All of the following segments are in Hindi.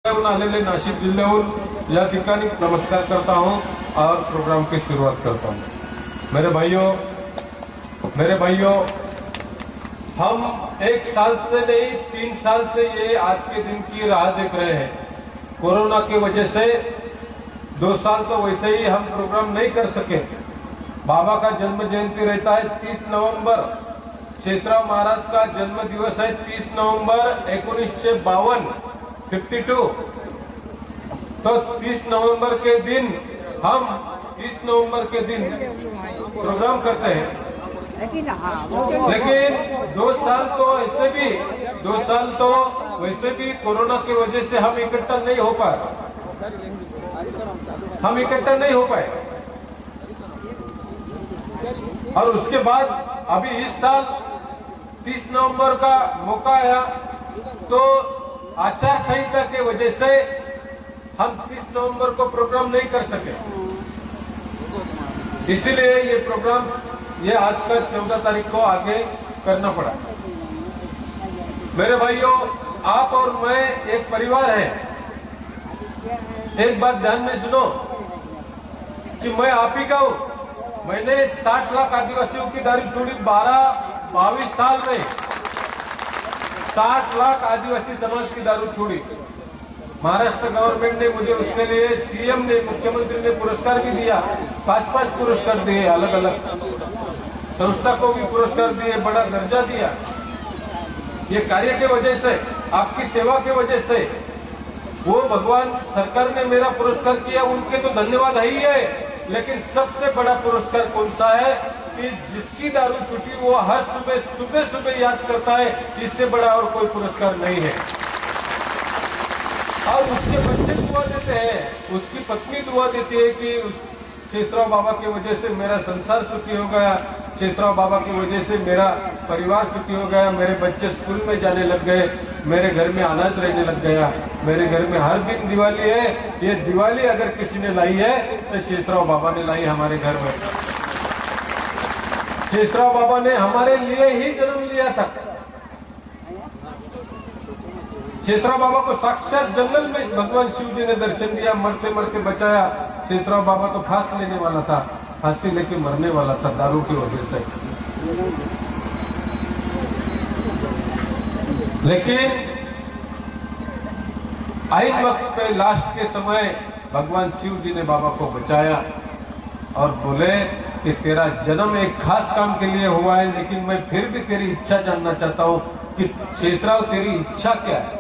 आलेले नाशिक जिल्ह्याहून या ठिकाणी नमस्कार करता हूं और प्रोग्राम की शुरुआत करता हूं। मेरे भाइयों, हम 1 साल से नहीं 3 साल से ये आज के दिन की राह देख रहे हैं। कोरोना की वजह से 2 साल तो वैसे ही हम प्रोग्राम नहीं कर सके। बाबा का जन्म जयंती रहता है 30 नवंबर, शेषराव महाराज का जन्म दिवस है 30 नवंबर 1952 52। तो 30 नवंबर के दिन हम 30 नवंबर के दिन प्रोग्राम करते हैं। लेकिन 2 साल तो ऐसे भी 2 साल तो वैसे भी कोरोना की वजह से हम इकट्ठा नहीं हो पाए। और उसके बाद अभी इस साल 30 नवंबर का मौका आया तो आचार संहिता के वजह से हम 30 नवंबर को प्रोग्राम नहीं कर सके। इसीलिए ये प्रोग्राम ये आज का 14 तारीख को आगे करना पड़ा। मेरे भाइयों, आप और मैं एक परिवार है। एक बात ध्यान में सुनो कि मैं आप ही का हूं। मैंने 60 लाख आदिवासियों की दारू छोड़ी 22 साल में। 60 लाख आदिवासी समाज की दारू छोड़ी। महाराष्ट्र गवर्नमेंट ने मुझे उसके लिए सीएम ने, मुख्यमंत्री ने पुरस्कार भी दिया। 5-5 पुरस्कार दिए, अलग अलग संस्था को भी पुरस्कार दिए, बड़ा दर्जा दिया। ये कार्य के वजह से, आपकी सेवा के वजह से वो भगवान सरकार ने मेरा पुरस्कार किया, उनके तो धन्यवाद है ही है। लेकिन सबसे बड़ा पुरस्कार कौन सा है कि जिसकी दारू छूटी वो हर सुबह याद करता है। इससे बड़ा और कोई पुरस्कार नहीं है। और उसके बच्चे दुआ देते हैं, उसकी पत्नी दुआ देती है कि शेषराव बाबा की वजह से मेरा संसार सुखी हो गया, शेषराव बाबा की वजह से मेरा परिवार सुखी हो गया, मेरे बच्चे स्कूल में जाने लग गए, मेरे घर में अनाज रहने लग गया, मेरे घर में हर दिन दिवाली है। ये दिवाली अगर किसी ने लाई है तो शेषराव बाबा ने लाई हमारे घर में। शेषराव बाबा ने हमारे लिए ही जन्म लिया था। शेषराव बाबा को साक्षात जंगल में भगवान शिव जी ने दर्शन दिया, मरते मरते बचाया। शेषराव बाबा तो फांस लेने वाला था, फांसी लेके मरने वाला था दारू की वजह से। लेकिन आइन वक्त पे लास्ट के समय भगवान शिव जी ने बाबा को बचाया और बोले कि तेरा जन्म एक खास काम के लिए हुआ है, लेकिन मैं फिर भी तेरी इच्छा जानना चाहता हूं कि शेषराव तेरी इच्छा क्या है।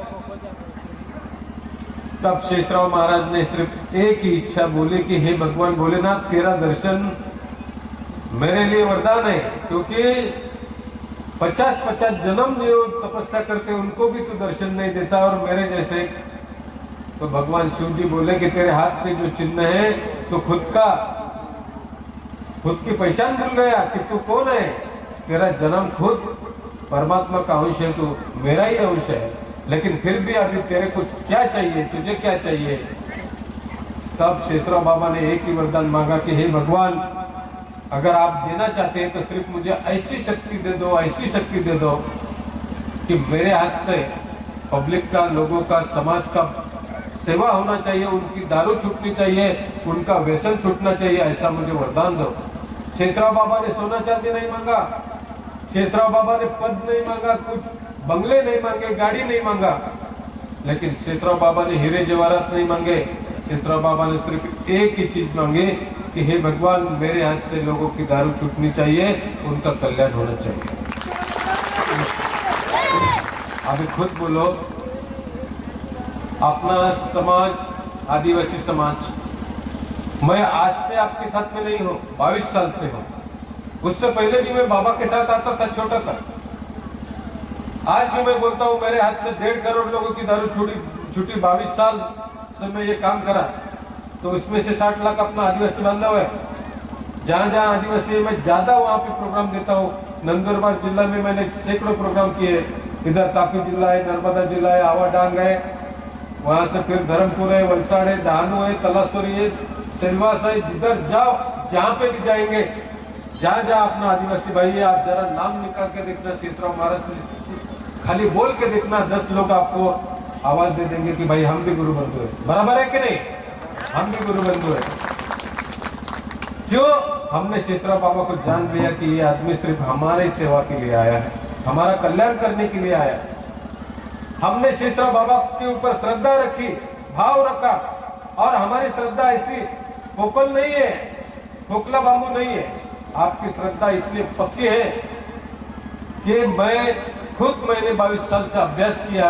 तब शेषराव महाराज ने सिर्फ एक ही इच्छा बोली कि हे भगवान भोलेनाथ, तेरा दर्शन मेरे लिए वरदान है, क्योंकि 50-50 जन्म जो तपस्या करते उनको भी तो दर्शन नहीं देता और मेरे जैसे। तो भगवान शिव जी बोले कि तेरे हाथ पे जो चिन्ह है तो खुद की पहचान भूल गया कि तू कौन है। तेरा जन्म खुद परमात्मा का अंश है, तू मेरा ही अंश है। लेकिन फिर भी अभी तेरे को क्या चाहिए, तुझे क्या चाहिए। तब शेषराव बाबा ने एक ही वरदान मांगा कि हे भगवान, अगर आप देना चाहते हैं तो सिर्फ मुझे ऐसी शक्ति दे दो, ऐसी शक्ति दे दो कि मेरे हाथ से पब्लिक का, लोगों का, समाज का सेवा होना चाहिए, उनकी दारू छूटनी चाहिए, उनका व्यसन छूटना चाहिए, ऐसा मुझे वरदान दो। शेषराव बाबा ने सोना चांदी नहीं मांगा, शेषराव बाबा ने पद नहीं मांगा, कुछ बंगले नहीं मांगे, गाड़ी नहीं मांगा, लेकिन शेषराव बाबा ने हीरे जवाहरात नहीं मांगे। शेषराव बाबा ने सिर्फ एक ही चीज मांगी कि हे भगवान, मेरे हाथ से लोगों की दारू छूटनी चाहिए, उनका कल्याण होना चाहिए। अभी खुद बोलो, अपना समाज, आदिवासी समाज, मैं आज से आपके साथ में नहीं हूं, 22 साल से हूं। उससे पहले भी मैं बाबा के साथ आता था, छोटा था। आज भी मैं बोलता हूं, मेरे हाथ से 1.5 करोड़ लोगों की दारू छूटी 22 साल से मैं ये काम करा। तो इसमें से 60 लाख अपना आदिवासी बांधव है। जहां जहां आदिवासी है मैं ज्यादा वहां पे प्रोग्राम देता हूँ। नंदुरबार जिला में मैंने सैकड़ों प्रोग्राम किए। इधर तापी जिला है, नर्मदा जिला है, आवाडांग है, वहां से फिर धर्मपुर है, वलसाड़ है, दहानू है, तलासोरी है, सेलवास है। जिधर जाओ, जहां पे भी जाएंगे, जहां जहां अपना आदिवासी भाई है, आप जरा नाम निकाल के देखना। शेषराव महाराज खाली बोल के देखना, 10 लोग आपको आवाज दे देंगे कि भाई हम भी गुरु बंधु है। बराबर है कि नहीं? हम भी गुरु बंधु है। क्यों? हमने शेषराव बाबा को जान लिया कि ये आदमी सिर्फ हमारे सेवा के लिए आया है, हमारा कल्याण करने के लिए आया है। हमने शेषराव बाबा के ऊपर श्रद्धा रखी, भाव रखा, और हमारी श्रद्धा ऐसी पोकल नहीं है, खोखला बाबू नहीं है। आपकी श्रद्धा इतनी पक्की है कि मैंने 22 साल से अभ्यास किया।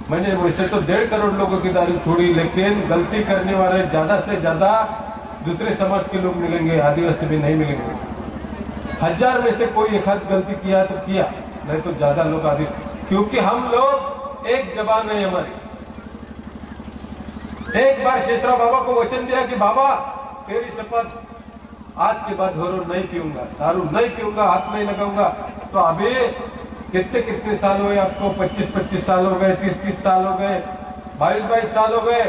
मैंने वैसे तो 1.5 करोड़ लोगों की दारू छोड़ी, लेकिन गलती करने वाले ज्यादा से ज्यादा दूसरे समाज के लोग मिलेंगे, आदिवासी भी नहीं मिलेंगे। 1000 में से कोई एक आध गलती किया तो किया, नहीं तो ज्यादा लोग आदिवासी, क्योंकि हम लोग एक जबान है हमारी। एक बार शेषराव बाबा को वचन दिया कि बाबा तेरी शपथ, आज के बाद होरो नहीं पीऊंगा, दारू नहीं पीऊंगा, हाथ नहीं लगाऊंगा। तो अभी कितने साल हो गए आपको? 25 साल हो गए, 30 साल हो गए, 22 साल हो गए,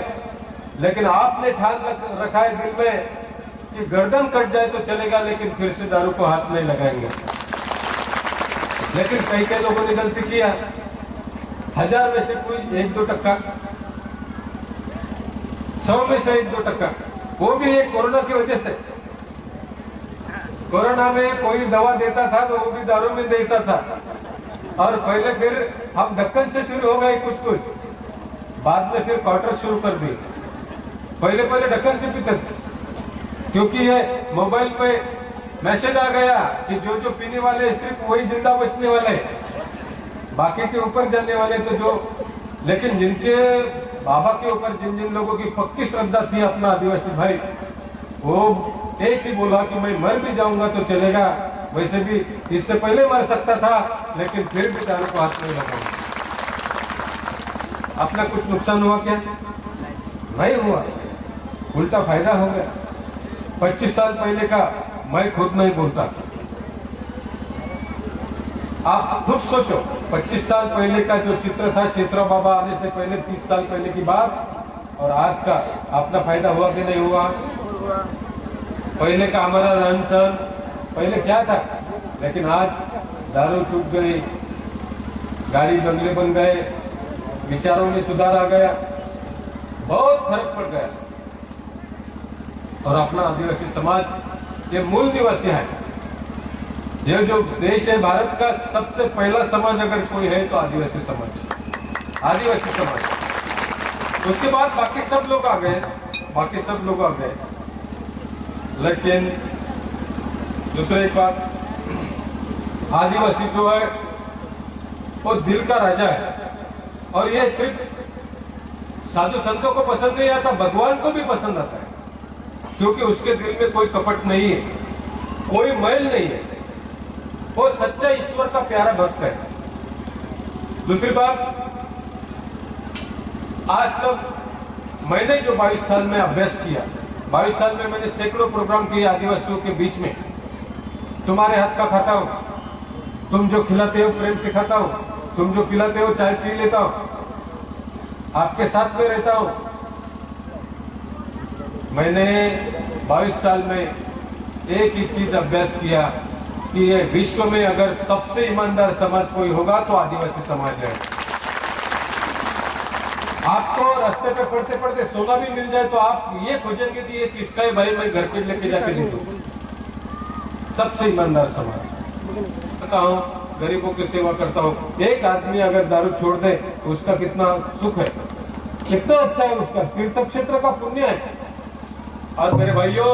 लेकिन आपने ठान रखा है दिल में कि गर्दन कट जाए तो चलेगा, लेकिन फिर से दारू को हाथ नहीं लगाएंगे। लेकिन कई लोगों ने गलती किया। 1000 में से कोई 1-2%, 100 में से 1-2%, वो भी एक कोरोना की वजह से। कोरोना में कोई दवा देता था तो वो भी दारू में देता था, और पहले फिर हम ढक्कन से शुरू हो गए कुछ, बाद में फिर क्वार्टर शुरू कर दी। पहले ढक्कन से पीते थे, क्योंकि ये मोबाइल पे मैसेज आ गया कि जो पीने वाले सिर्फ वही जिंदा बचने वाले, बाकी के ऊपर जाने वाले तो जो। लेकिन जिनके बाबा के ऊपर जिन लोगों की पक्की श्रद्धा थी, अपना आदिवासी भाई, वो एक ही बोला कि मैं मर भी जाऊंगा तो चलेगा, वैसे भी इससे पहले मर सकता था, लेकिन फिर भी दारू को हाथ नहीं लगाऊंगा। अपना कुछ नुकसान हुआ क्या? नहीं हुआ, उल्टा फायदा हो गया। 25 साल पहले का मैं खुद नहीं बोलता। आप खुद सोचो, 25 साल पहले का जो चित्र था शेषराव बाबा आने से पहले, 30 साल पहले की बात, और आज का अपना फायदा हुआ कि नहीं हुआ? पहले का हमारा रहन सहन पहले क्या था, लेकिन आज दारू छूट गई, गाड़ी बंगले बन गए, विचारों में सुधार आ गया, बहुत फर्क पड़ गया। और अपना आदिवासी समाज ये मूल निवासी है। ये जो देश है भारत का, सबसे पहला समाज अगर कोई है तो आदिवासी समाज, आदिवासी समाज। उसके बाद बाकी सब लोग आ गए, लेकिन दूसरी एक बात, आदिवासी जो है वो दिल का राजा है, और ये सिर्फ साधु संतों को पसंद नहीं आता, भगवान को भी पसंद आता है, क्योंकि उसके दिल में कोई कपट नहीं है, कोई मैल नहीं है, वो सच्चा ईश्वर का प्यारा भक्त है। दूसरी बात, आज तक मैंने जो 22 साल में अभ्यास किया, 22 साल में मैंने सैकड़ों प्रोग्राम किए आदिवासियों के बीच में। तुम्हारे हाथ का खाता हूं, तुम जो खिलाते हो प्रेम से खाता हूं, तुम जो पिलाते हो चाय पी लेता हूं, आपके साथ में रहता हूं। मैंने 22 साल में एक ही चीज अभ्यास किया कि ये विश्व में अगर सबसे ईमानदार समाज कोई होगा तो आदिवासी समाज है। आपको रास्ते पे पढ़ते पढ़ते सोना भी मिल जाए तो आप ये खोजेंगे कि ये किसका है भाई, मैं घर पे लेके जाके दे दूं। सबसे ईमानदार समाज करता हूँ, गरीबों की सेवा करता हूँ। एक आदमी अगर दारू छोड़ दे तो उसका कितना सुख है, कितना अच्छा है, उसका तीर्थ क्षेत्र का पुण्य है। और मेरे भाइयों,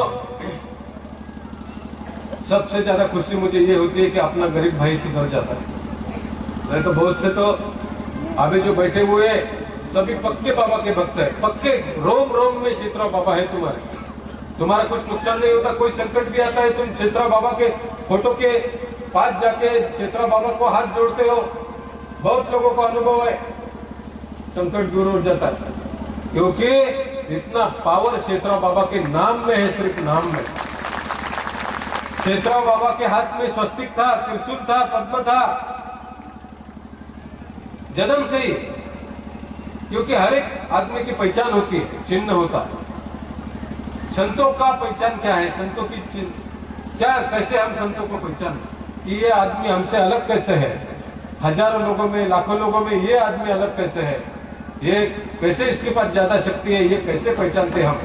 सबसे ज्यादा खुशी मुझे ये होती है कि अपना गरीब भाई सुधर जाता है। नहीं तो बहुत से तो अभी जो बैठे हुए सभी पक्के बाबा के भक्त है, पक्के रोम रोम में शेषराव बाबा है तुम्हारे। तुम्हारा कुछ नुकसान नहीं होता, कोई संकट भी आता है, तुम शेषराव बाबा के फोटो के पास जाके शेषराव बाबा को हाथ जोड़ते हो। बहुत लोगों को अनुभव है, संकट दूर हो जाता है, क्योंकि इतना पावर शेषराव बाबा के नाम में है, सिर्फ नाम में। शेषराव बाबा के हाथ में स्वस्तिक था, त्रिशूल था, पद्म था, जन्म से ही। क्योंकि हर एक आदमी की पहचान होती है, चिन्ह होता है। संतों का पहचान क्या है, संतों की चिन्ह क्या, कैसे हम संतों को पहचान कि ये आदमी हमसे अलग कैसे है, हजारों लोगों में लाखों लोगों में ये आदमी अलग कैसे है। ये कैसे इसके पास ज्यादा शक्ति है, ये कैसे पहचानते हम?